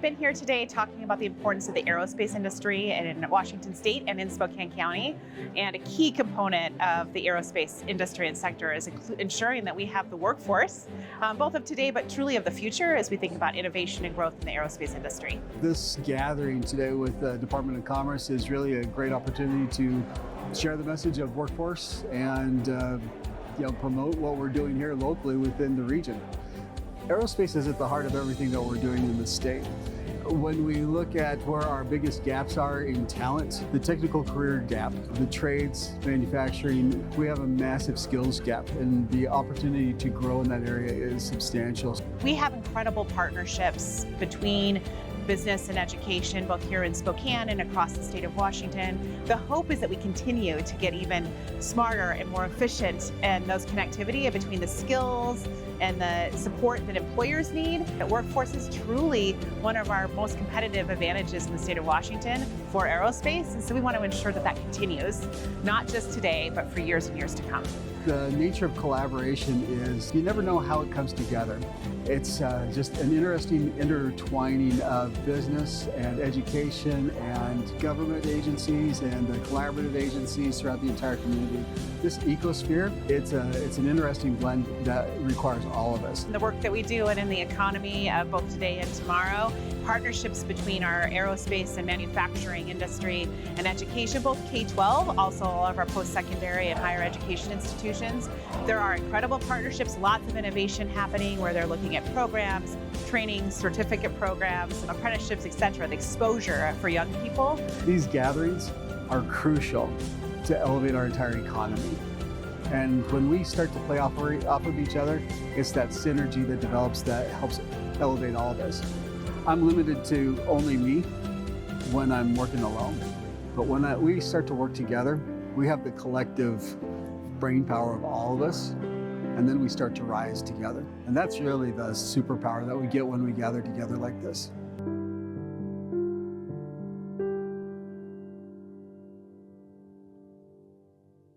we've been here today talking about the importance of the aerospace industry in Washington State and in Spokane County. And a key component of the aerospace industry and sector is ensuring that we have the workforce, both of today, but truly of the future as we think about innovation and growth in the aerospace industry. This gathering today with the Department of Commerce is really a great opportunity to share the message of workforce and promote what we're doing here locally within the region. Aerospace is at the heart of everything that we're doing in the state. When we look at where our biggest gaps are in talent, the technical career gap, the trades, manufacturing, we have a massive skills gap, and the opportunity to grow in that area is substantial. We have incredible partnerships between business and education, both here in Spokane and across the state of Washington. The hope is that we continue to get even smarter and more efficient in those connectivity between the skills and the support that employers need. The workforce is truly one of our most competitive advantages in the state of Washington for aerospace, and so we want to ensure that that continues, not just today, but for years and years to come. The nature of collaboration is you never know how it comes together. It's just an interesting intertwining of business and education and government agencies and the collaborative agencies throughout the entire community. This ecosphere, it's an interesting blend that requires all of us. The work that we do and in the economy both today and tomorrow, partnerships between our aerospace and manufacturing industry and education, both K-12, also all of our post-secondary and higher education institutions. There are incredible partnerships, lots of innovation happening where they're looking at programs, training, certificate programs, apprenticeships, etc., the exposure for young people. These gatherings are crucial to elevate our entire economy. And when we start to play off of each other, it's that synergy that develops that helps elevate all of us. I'm limited to only me when I'm working alone. But when we start to work together, we have the collective brain power of all of us, and then we start to rise together. And that's really the superpower that we get when we gather together like this.